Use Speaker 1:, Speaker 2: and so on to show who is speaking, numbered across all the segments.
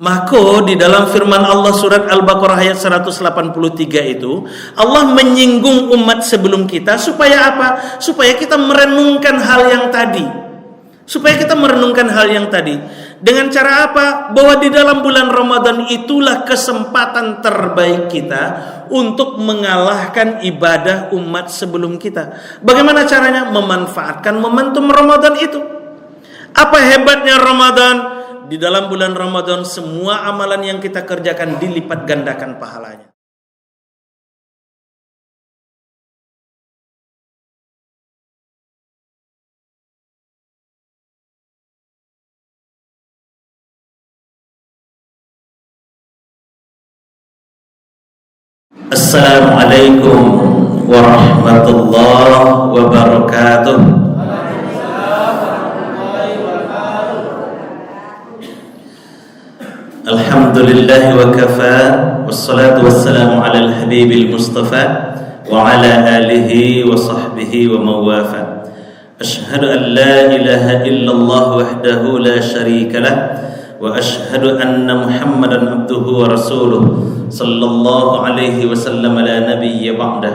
Speaker 1: Maka di dalam firman Allah surat Al-Baqarah ayat 183 itu, Allah menyinggung umat sebelum kita supaya apa? Supaya kita merenungkan hal yang tadi. Dengan cara apa? Bahwa di dalam bulan Ramadan itulah kesempatan terbaik kita untuk mengalahkan ibadah umat sebelum kita. Bagaimana caranya? Memanfaatkan momentum Ramadan itu. Apa hebatnya Ramadan? Di dalam bulan Ramadan semua amalan yang kita kerjakan dilipat gandakan pahalanya. Assalamualaikum warahmatullahi wabarakatuh. Alhamdulillah wa kafa, wassalatu wassalamu ala al-habibil mustafa wa ala alihi wa sahbihi wa mawafa. Ashhadu an la ilaha illallah wahdahu la sharika lah, wa ashhadu anna Muhammadan abduhu wa rasuluh sallallahu alaihi wasallam la nabiyya ba'dah.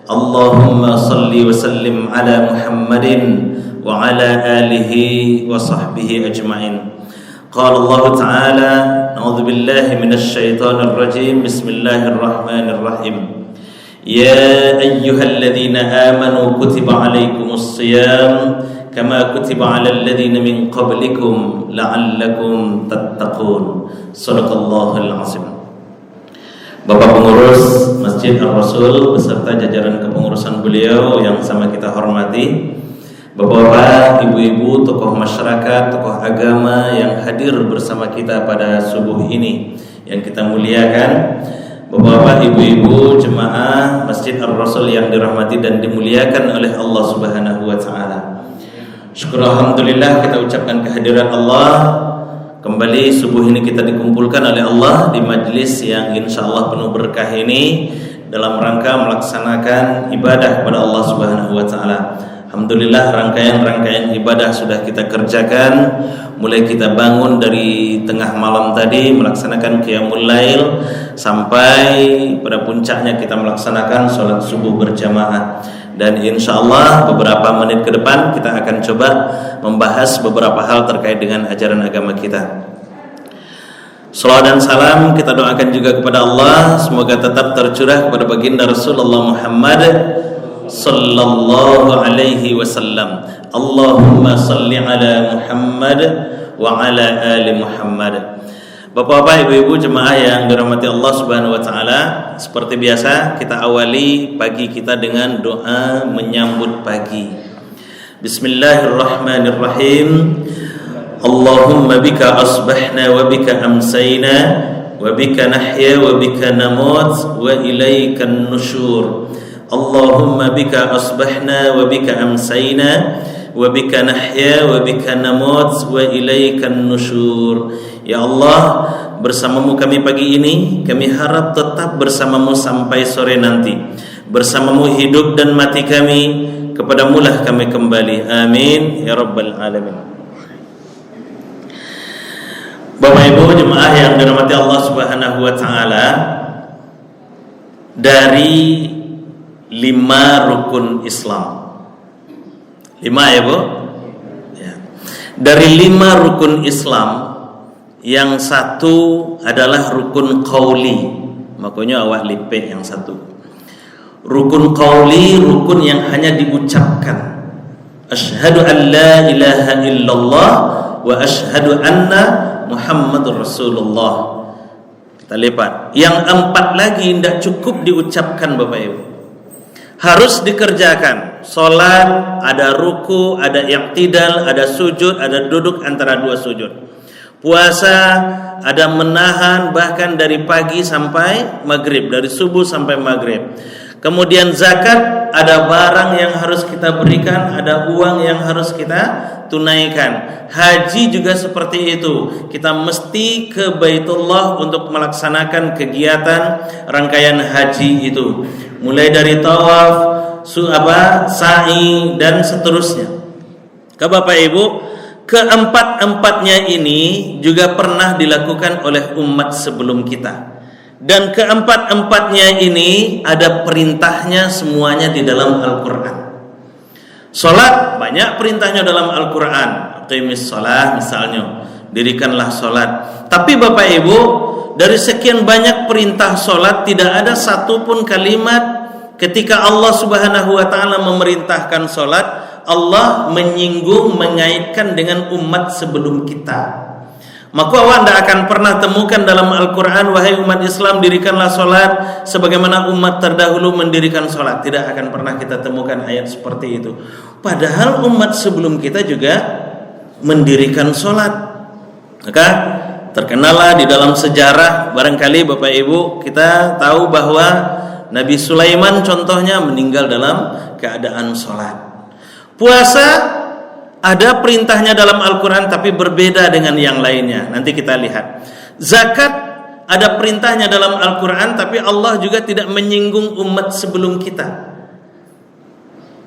Speaker 1: Allahumma salli wa sallim ala Muhammadin wa ala alihi wa sahbihi ajma'in. Qala Allah Ta'ala, a'udzu billahi minasy syaithanir rajim. Bismillahirrahmanirrahim. Ya ayyuhalladzina amanu kutiba alaikumus shiyam kama kutiba alal ladzina min qablikum la'allakum tattaqun. Shadaqallahul azim. Bapak pengurus Masjid Ar-Rasul beserta jajaran kepengurusan beliau yang sama kita hormati, Bapak-bapak, ibu-ibu, tokoh masyarakat, tokoh agama yang hadir bersama kita pada subuh ini yang kita muliakan, Bapak-bapak, ibu-ibu, jemaah Masjid Ar-Rasul yang dirahmati dan dimuliakan oleh Allah Subhanahu wa taala. Syukur alhamdulillah kita ucapkan kehadiran Allah. Kembali subuh ini kita dikumpulkan oleh Allah di majlis yang insyaallah penuh berkah ini dalam rangka melaksanakan ibadah kepada Allah Subhanahu wa taala. Alhamdulillah rangkaian-rangkaian ibadah sudah kita kerjakan. Mulai kita bangun dari tengah malam tadi melaksanakan qiyamul lail sampai pada puncaknya kita melaksanakan sholat subuh berjamaah. Dan insyaallah beberapa menit ke depan kita akan coba membahas beberapa hal terkait dengan ajaran agama kita. Salawat dan salam kita doakan juga kepada Allah, semoga tetap tercurah kepada baginda Rasulullah Muhammad sallallahu alaihi wasallam. Allahumma salli ala Muhammad wa ala ali Muhammad. Bapak-bapak, ibu-ibu, jemaah yang dirahmati Allah Subhanahu wa taala, seperti biasa kita awali pagi kita dengan doa menyambut pagi. Bismillahirrahmanirrahim. Allahumma bika asbahna wa bika amsayna wa bika nahya wa bika namut wa ilaikan nusyur. Allahumma bika asbahna wa bika amsayna wa bika nahya wa bika namut wa ilaikan nusyur. Ya Allah, bersamamu kami pagi ini, kami harap tetap bersamamu sampai sore nanti. Bersamamu hidup dan mati kami, kepadamulah kami kembali. Amin ya rabbal alamin. Bapak Ibu jemaah yang dirahmati Allah Subhanahu wa taala, dari 5 rukun Islam. 5 ya Bu? Ya. Dari 5 rukun Islam, yang satu adalah rukun qauli. Makanya awak lipe yang satu. Rukun qauli, rukun yang hanya diucapkan. Asyhadu an la ilaha illallah wa asyhadu anna Muhammadur Rasulullah. Kita lipat. Yang 4 lagi tidak cukup diucapkan Bapak Ibu. Harus dikerjakan. Salat, ada ruku, ada i'tidal, ada sujud, ada duduk antara 2 sujud. Puasa, ada menahan bahkan dari pagi sampai maghrib, dari subuh sampai maghrib. Kemudian zakat, ada barang yang harus kita berikan, ada uang yang harus kita tunaikan. Haji juga seperti itu. Kita mesti ke Baitullah untuk melaksanakan kegiatan rangkaian haji itu. Mulai dari tawaf, sa'i dan seterusnya. Bapak Ibu, keempat-empatnya ini juga pernah dilakukan oleh umat sebelum kita. Dan keempat-empatnya ini ada perintahnya semuanya di dalam Al-Quran. Salat banyak perintahnya dalam Al-Quran. Aqimis shalah misalnya, dirikanlah salat. Tapi Bapak Ibu, dari sekian banyak perintah salat tidak ada satupun kalimat ketika Allah Subhanahu wa taala memerintahkan salat, Allah menyinggung, mengaitkan dengan umat sebelum kita. Maka Anda akan pernah temukan dalam Al-Quran, wahai umat Islam, dirikanlah sholat sebagaimana umat terdahulu mendirikan sholat. Tidak akan pernah kita temukan ayat seperti itu. Padahal umat sebelum kita juga mendirikan sholat. Maka terkenallah di dalam sejarah, barangkali Bapak Ibu kita tahu bahwa Nabi Sulaiman contohnya meninggal dalam keadaan sholat. Puasa ada perintahnya dalam Al-Quran tapi berbeda dengan yang lainnya. Nanti kita lihat. Zakat ada perintahnya dalam Al-Quran tapi Allah juga tidak menyinggung umat sebelum kita.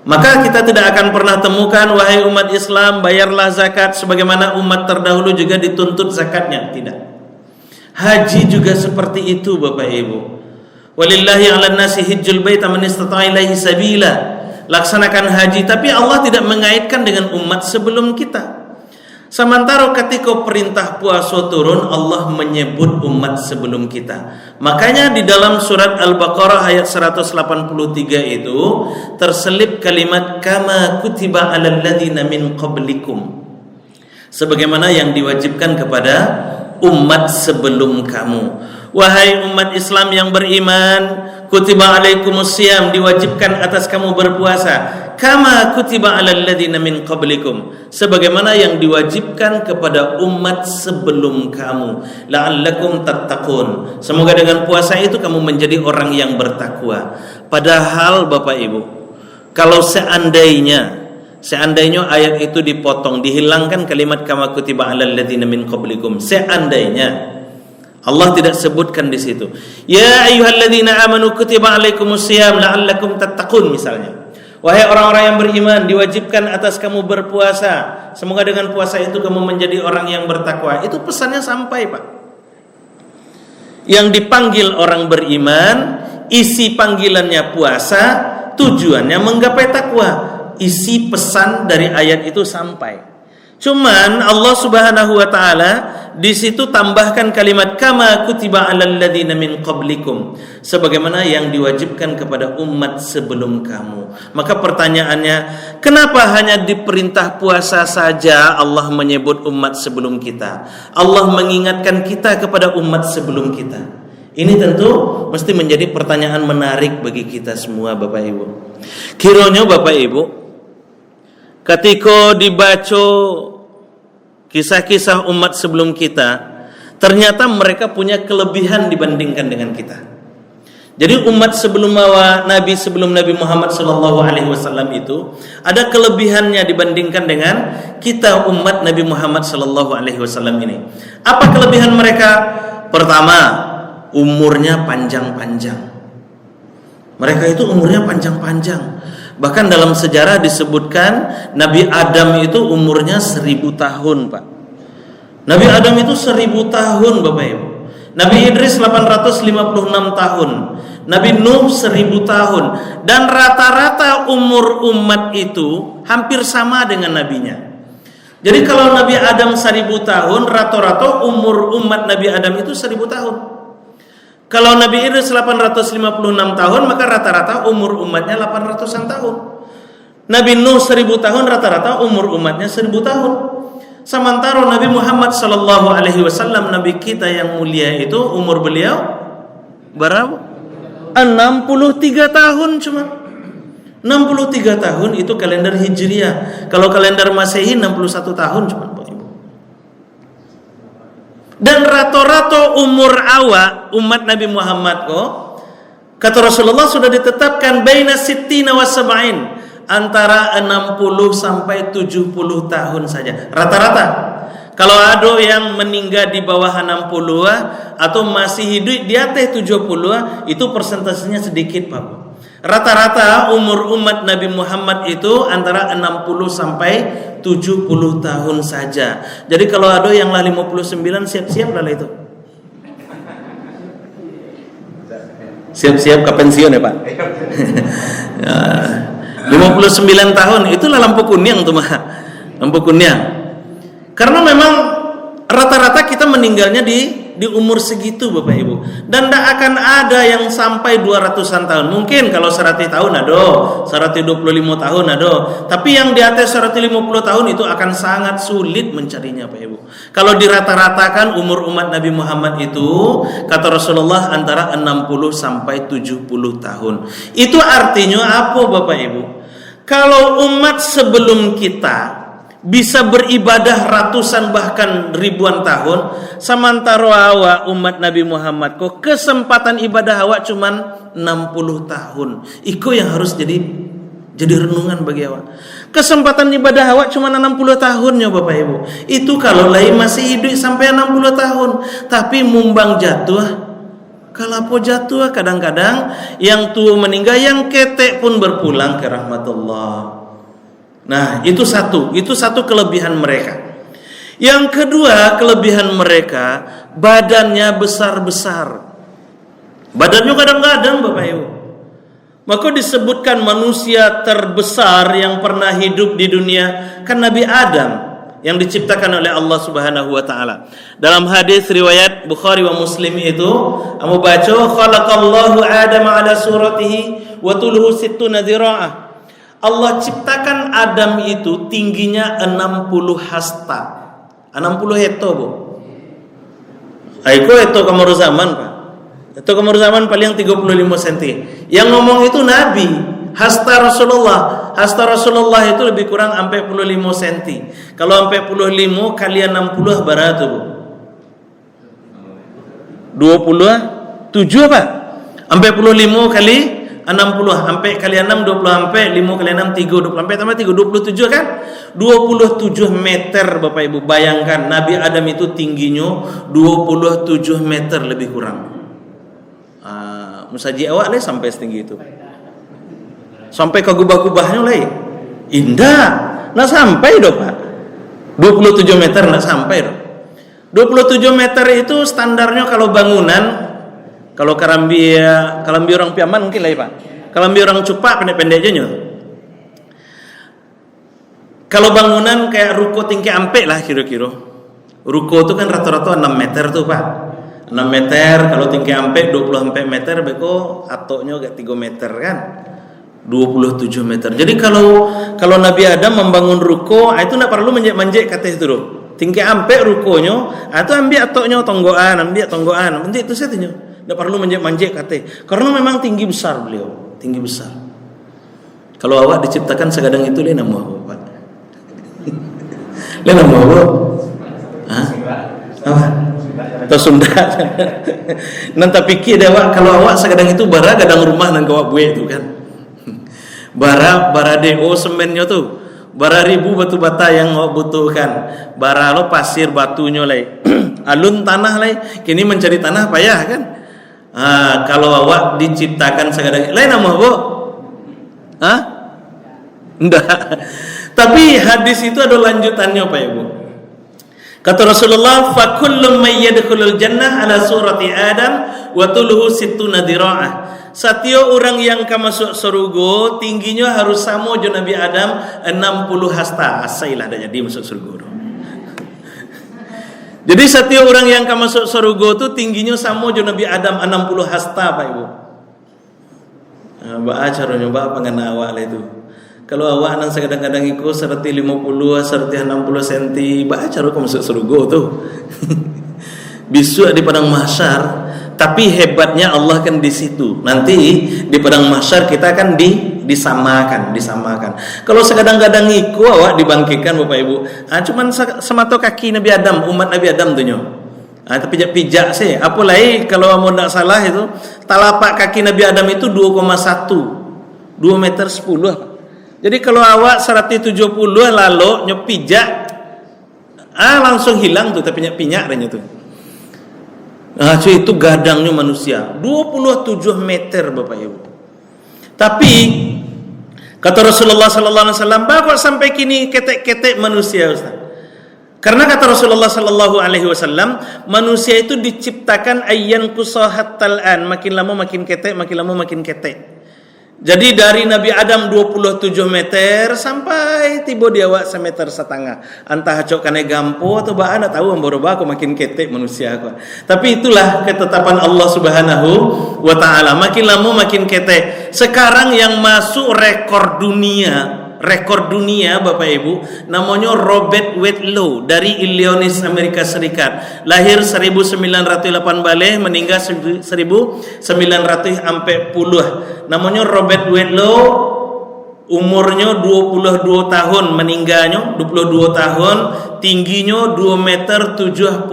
Speaker 1: Maka kita tidak akan pernah temukan, wahai umat Islam, bayarlah zakat sebagaimana umat terdahulu juga dituntut zakatnya. Tidak. Haji juga seperti itu Bapak Ibu. Walillahi 'alan nasi hijjul baita man istata'a ilaihi sabila. Laksanakan haji, tapi Allah tidak mengaitkan dengan umat sebelum kita. Sementara ketika perintah puasa turun, Allah menyebut umat sebelum kita. Makanya di dalam surat Al-Baqarah ayat 183 itu terselip kalimat kama kutiba 'alal ladzina min qablikum. Sebagaimana yang diwajibkan kepada umat sebelum kamu. Wahai umat Islam yang beriman, kutiba alaikumusiyam, diwajibkan atas kamu berpuasa. Kama kutiba alal ladzina min qablikum, sebagaimana yang diwajibkan kepada umat sebelum kamu. La'allakum tattaqun, semoga dengan puasa itu kamu menjadi orang yang bertakwa. Padahal Bapak Ibu, kalau seandainya ayat itu dipotong, dihilangkan kalimat kama kutiba alal ladzina min qablikum, seandainya Allah tidak sebutkan di situ. Ya ayyuhalladzina amanu kutiba alaikumusiyam la'allakum tattaqun misalnya. Wahai orang-orang yang beriman, diwajibkan atas kamu berpuasa. Semoga dengan puasa itu kamu menjadi orang yang bertakwa. Itu pesannya sampai, Pak. Yang dipanggil orang beriman, isi panggilannya puasa, tujuannya menggapai takwa. Isi pesan dari ayat itu sampai. Cuman Allah Subhanahu wa taala di situ tambahkan kalimat kama kutiba 'alal ladzina min qablikum, sebagaimana yang diwajibkan kepada umat sebelum kamu. Maka pertanyaannya, kenapa hanya di perintah puasa saja Allah menyebut umat sebelum kita? Allah mengingatkan kita kepada umat sebelum kita. Ini tentu mesti menjadi pertanyaan menarik bagi kita semua Bapak Ibu. Kiranya Bapak Ibu, ketika dibaca kisah-kisah umat sebelum kita, ternyata mereka punya kelebihan dibandingkan dengan kita. Jadi umat sebelum Nabi Muhammad SAW itu ada kelebihannya dibandingkan dengan kita umat Nabi Muhammad SAW ini. Apa kelebihan mereka? Pertama, umurnya panjang-panjang. Mereka itu umurnya panjang-panjang. Bahkan dalam sejarah disebutkan Nabi Adam itu umurnya 1000 tahun, Pak. Nabi Adam itu 1000 tahun, Bapak Ibu. Nabi Idris 856 tahun. Nabi Nuh 1000 tahun. Dan rata-rata umur umat itu hampir sama dengan nabinya. Jadi kalau Nabi Adam 1000 tahun, rata-rata umur umat Nabi Adam itu 1000 tahun. Kalau Nabi Idris 856 tahun, maka rata-rata umur umatnya 800-an tahun. Nabi Nuh 1000 tahun, rata-rata umur umatnya 1000 tahun. Sementara Nabi Muhammad SAW, Nabi kita yang mulia itu, umur beliau berapa? 63 tahun cuma. 63 tahun itu kalender Hijriah. Kalau kalender Masehi 61 tahun cuma. Dan rata-rata umur awak umat Nabi Muhammad kata Rasulullah sudah ditetapkan baina sittina wa sab'in, antara 60 sampai 70 tahun saja rata-rata. Kalau ada yang meninggal di bawah 60 atau masih hidup di atas 70, itu persentasenya sedikit, Pak. Rata-rata umur umat Nabi Muhammad itu antara 60 sampai 70 tahun saja. Jadi kalau ada yang lah 59, siap-siap lah itu. Siap-siap ke pensiun ya Pak. 59 tahun itulah lampu kuning tuh mah. Lampu kuning. Karena memang rata-rata kita meninggalnya di umur segitu Bapak Ibu. Dan tidak akan ada yang sampai 200-an tahun. Mungkin kalau 100 tahun ada, 125 tahun ada. Tapi yang di atas 150 tahun itu akan sangat sulit mencarinya Bapak Ibu. Kalau dirata-ratakan umur umat Nabi Muhammad itu, kata Rasulullah antara 60 sampai 70 tahun. Itu artinya apa Bapak Ibu? Kalau umat sebelum kita bisa beribadah ratusan bahkan ribuan tahun, sementara awak umat Nabi Muhammad kok kesempatan ibadah awak cuman 60 tahun. Itu yang harus jadi renungan bagi awak. Kesempatan ibadah awak cuma 60 tahunnya Bapak Ibu. Itu kalau lain masih hidup sampai 60 tahun, tapi mumbang jatuh. Kalau jatuh kadang-kadang yang tua meninggal, yang ketek pun berpulang ke rahmatullah. Nah, itu satu kelebihan mereka. Yang kedua, kelebihan mereka badannya besar-besar. Badannya kadang-kadang Bapak Ibu. Maka disebutkan manusia terbesar yang pernah hidup di dunia kan Nabi Adam yang diciptakan oleh Allah Subhanahu wa taala. Dalam hadis riwayat Bukhari wa Muslim itu, kamu baca khalaqallahu Adam ala suratihi wa tuluhu sittuna dzira'ah. Allah ciptakan Adam itu tingginya 60 hasta. 60 hekto, Bu. Aiko hekto kamar zaman, Pak. Hekto kamar zaman paling 35 cm. Yang ngomong itu Nabi. Hasta Rasulullah. Hasta Rasulullah itu lebih kurang 45 cm. Kalau 45 kali 60 berapa, Bu? 27 Pak. 45 kali 60 sampai kali 6 20 sampai 5 kali 6 30 sampai tambah 3 27 kan? 27 meter Bapak Ibu. Bayangkan Nabi Adam itu tingginya 27 meter lebih kurang. Musaji awak lah sampai setinggi itu. Sampai ke gubah-gubahnya lah. Indah. Nah sampai doh Pak. 27 meter nak sampai doh. 27 meter itu standarnya kalau bangunan. Kalau kalambi orang piaman mungkin lah ya Pak. Kalambi orang cupak pendek-pendek aja nyo. Kalau bangunan kayak ruko tinggi ampe lah kira-kira. Ruko itu kan rata-rata 6 meter tuh Pak. 6 meter kalau tinggi ampe 24 meter beko atoknya gak 3 meter kan. 27 meter. Jadi kalau Nabi Adam membangun ruko, itu tidak perlu manjek-manjek kata itu tuh. Tinggi ampe rukonya, itu ambil atoknya tonggoan, nanti itu saya tanya. Tidak perlu manjek-manjek kata. Karena memang tinggi besar beliau, tinggi besar. Kalau awak diciptakan segadang itu le nama apa? Le nama apa? Hah? Apa? Atau Sunda. Nanti pikir deh awak kalau awak segadang itu bara gadang rumah dan kawak buih itu kan. Bara DO semennya tuh. Bara ribu batu bata yang awak butuhkan. Bara lo pasir batunya lai. Alun tanah lai. Kini mencari tanah payah kan? Kalau awak diciptakan segadang lain nama Bu? Hah? Enggak. Tapi hadis itu ada lanjutannya Pak Ibu. Kata Rasulullah, "Fa kullu may yadkhulul jannah ala surati Adam wa tuluhu sittuna dira'ah." Setiap orang yang masuk surga tingginya harus sama jo Nabi Adam 60 hasta. Asailah dah jadi masuk surga. Jadi setiap orang yang masuk surga itu tingginya sama jo Nabi Adam 60 hasta Pak Ibu. Ba caranya ba pangana awak lah itu. Kalau awak nang kadang-kadang ikut serti 50 serti 60 cm, ba cara kau masuk surga tuh. Besok di padang mahsyar. Tapi hebatnya Allah kan di situ. Nanti di padang mahsyar kita kan disamakan. Kalau sekadang-kadang iku awak dibangkitkan Bapak Ibu. Cuman semata kaki Nabi Adam, umat Nabi Adam tuh nyo. Pijak sih. Apalagi kalau mau tidak salah itu telapak kaki Nabi Adam itu 2,1, 2 meter 10. Jadi kalau awak 170 lalu nyepijak, langsung hilang tuh tapi pinyak tuh. Itu gadangnya manusia 27 meter Bapak Ibu. Tapi kata Rasulullah sallallahu alaihi wasallam, kok sampai kini ketek-ketek manusia, Ustaz? Karena kata Rasulullah sallallahu alaihi wasallam, manusia itu diciptakan ayyan kusahat tal'an, makin lama makin ketek, makin lama makin ketek. Jadi dari Nabi Adam 27 meter sampai tiba dia awak 1,5 meter. Antah hacok kane gampo atau ba ana tahu amboro-ba aku makin ketek manusia aku. Tapi itulah ketetapan Allah Subhanahu wa taala. Makin lama makin ketek. Sekarang yang masuk rekor dunia Bapak Ibu namanya Robert Wadlow dari Illinois, Amerika Serikat. Lahir 1908 balik, meninggal 1940. Namanya Robert Wadlow, umurnya 22 tahun, meninggalnya 22 tahun, tingginya 2 meter 72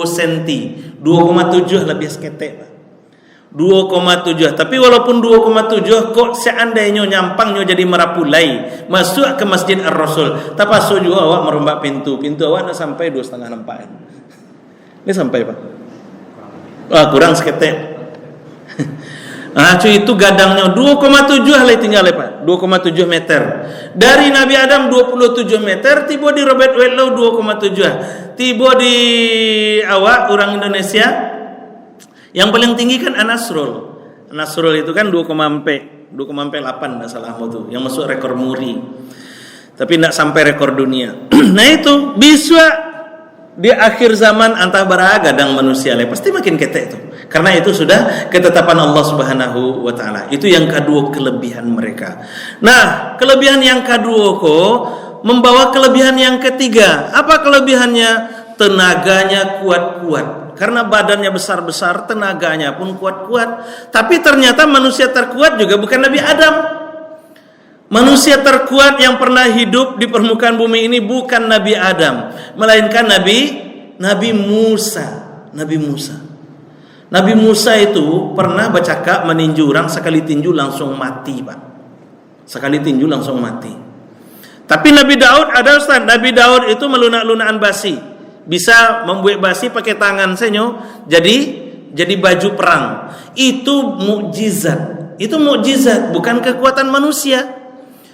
Speaker 1: cm, 2,7 lebih seketek. 2,7. Tapi walaupun 2,7 kok seandainya nyampangnya jadi merapulai masuk ke Masjid Ar-Rasul. Tapi juga awak merombak pintu awak nak sampai 2,5 nampak. Ini sampai Pak. Kurang seketek. Cuy itu gadangnya 2,7 lah tinggal Pak. 2,7 meter. Dari Nabi Adam 27 meter tiba di Robert Wadlow 2,7. Tiba di awak orang Indonesia. Yang paling tinggi kan Anasrul. Anasrul itu kan 2,8 enggak salah tuh, yang masuk rekor muri. Tapi enggak sampai rekor dunia. Nah itu bisa di akhir zaman antah bara gadang manusia pasti makin ketek itu. Karena itu sudah ketetapan Allah Subhanahu wa taala. Itu yang kedua kelebihan mereka. Nah, kelebihan yang kedua membawa kelebihan yang ketiga. Apa kelebihannya? Tenaganya kuat-kuat. Karena badannya besar-besar, tenaganya pun kuat-kuat. Tapi ternyata manusia terkuat juga bukan Nabi Adam. Manusia terkuat yang pernah hidup di permukaan bumi ini bukan Nabi Adam, melainkan Nabi Musa. Nabi Musa itu pernah bercakap meninju orang, sekali tinju langsung mati, Pak. Sekali tinju langsung mati. Tapi Nabi Daud ada, Ustaz. Nabi Daud itu melunak-lunakan basi. Bisa membuat basi pakai tangan senyo jadi baju perang. Itu mukjizat. Itu mukjizat, bukan kekuatan manusia.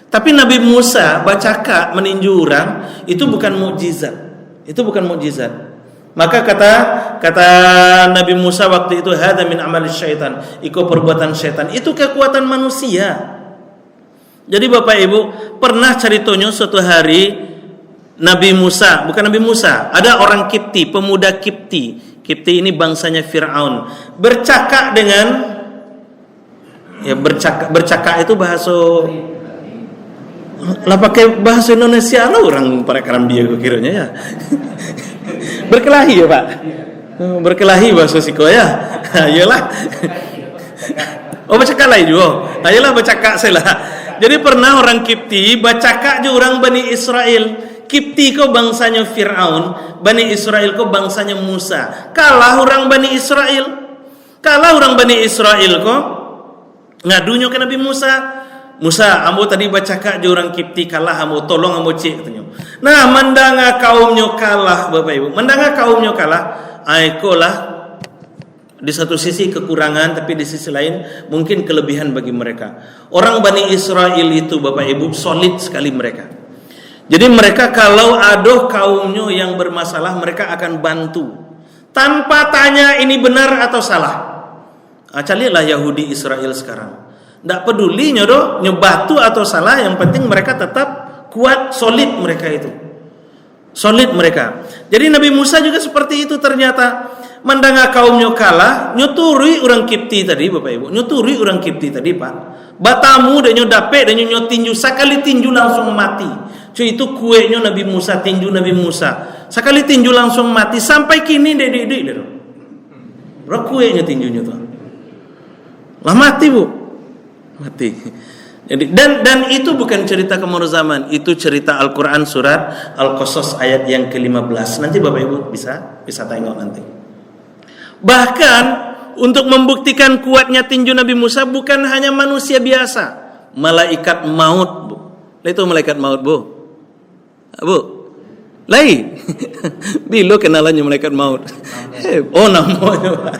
Speaker 1: Tapi Nabi Musa bercakap meninju orang itu bukan mukjizat. Itu bukan mukjizat. Maka kata Nabi Musa waktu itu, hadza min amali syaitan. Itu perbuatan syaitan. Itu kekuatan manusia. Jadi Bapak Ibu, pernah ceritanya suatu hari Nabi Musa, bukan Nabi Musa, ada orang Kipti, pemuda Kipti. Kipti ini bangsanya Fir'aun. Bercakap dengan bercakap itu bahasa lah pakai bahasa Indonesia lah orang para karam dia kiranya ya. Berkelahi ya, Pak. Berkelahi bahasa siko ya. Ayolah. Oh, bercakap lah juga. Ayolah bercakap saya lah. Jadi pernah orang Kipti bercakap juga orang Bani Israel. Kipti kau bangsanya Fir'aun, Bani Israel kau bangsanya Musa. Kalah orang Bani Israel kau ngadunya ke Nabi Musa. Musa, ambo tadi baca kak orang Kipti kalah, ambo tolong ambo cik katanya. Nah, mandanga kaumnya kalah, Bapak Ibu. Mandanga kaumnya kalah, aikolah di satu sisi kekurangan, tapi di sisi lain mungkin kelebihan bagi mereka. Orang Bani Israel itu, Bapak Ibu, solid sekali mereka. Jadi mereka kalau ada kaumnya yang bermasalah, mereka akan bantu tanpa tanya ini benar atau salah. Calilah Yahudi Israel sekarang, tidak peduli nyebatu atau salah, yang penting mereka tetap kuat, solid mereka itu, solid mereka. Jadi Nabi Musa juga seperti itu ternyata. Mandanga kaumnya kalah, nyuturi orang Kipti tadi, Bapak Ibu, nyuturi orang Kipti tadi, Pak. Batamu dan nyodapek dan nyotinju, sekali tinju langsung mati. Cuy, itu kuenya Nabi Musa, tinju Nabi Musa. Sekali tinju langsung mati, sampai kini dede. Berapa kuenya tinjunya tuh? Lah mati, Bu. Mati. Jadi dan itu bukan cerita kemarau zaman, itu cerita Al-Qur'an surat Al-Qasas ayat yang ke-15. Nanti Bapak Ibu bisa tengok nanti. Bahkan untuk membuktikan kuatnya tinju Nabi Musa bukan hanya manusia biasa, malaikat maut, Bu. Itu malaikat maut, Bu.
Speaker 2: Lai. Bilo kenalannya malaikat maut. Oh namanya.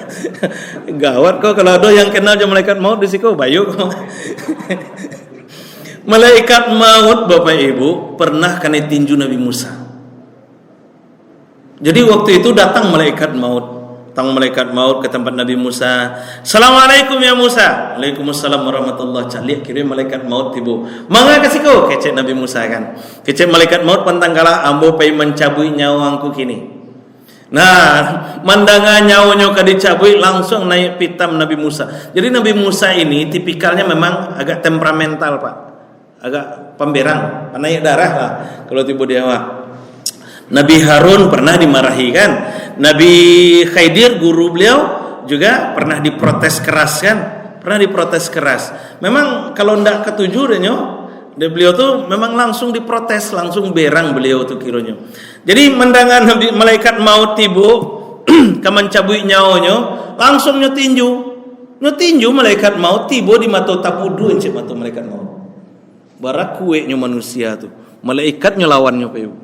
Speaker 2: Gawat kok kalau ada yang kenal je malaikat maut di situ bayu kok. Malaikat maut Bapak Ibu pernah kena tinju Nabi Musa. Jadi waktu itu datang malaikat maut. Datang malaikat maut ke tempat Nabi Musa. Assalamualaikum ya Musa. Waalaikumsalam warahmatullahi wabarakatuh. Kirim malaikat maut tibu. Mangga kasih kau kecek Nabi Musa kan. Kecek malaikat maut pantang kalah ambo pai mencabui nyawangku kini. Nah, mandangan nyawanya ka dicabui langsung naik pitam Nabi Musa. Jadi Nabi Musa ini tipikalnya memang agak temperamental, Pak. Agak pemberang, naik darah lah kalau tiba dia mah. Nabi Harun pernah dimarahi kan. Nabi Khidir guru beliau juga pernah diprotes keras kan. Pernah diprotes keras. Memang kalau ndak ketujuh beliau tuh memang langsung diprotes, langsung berang beliau tuh kiranya. Jadi mendangan malaikat maut tibu kaman cabui nyawanya langsung nyotinju malaikat maut tibu di mata tapudu encik mata malaikat maut. Barak kuenya manusia tuh. Malaikatnya lawannya Pak Ibu.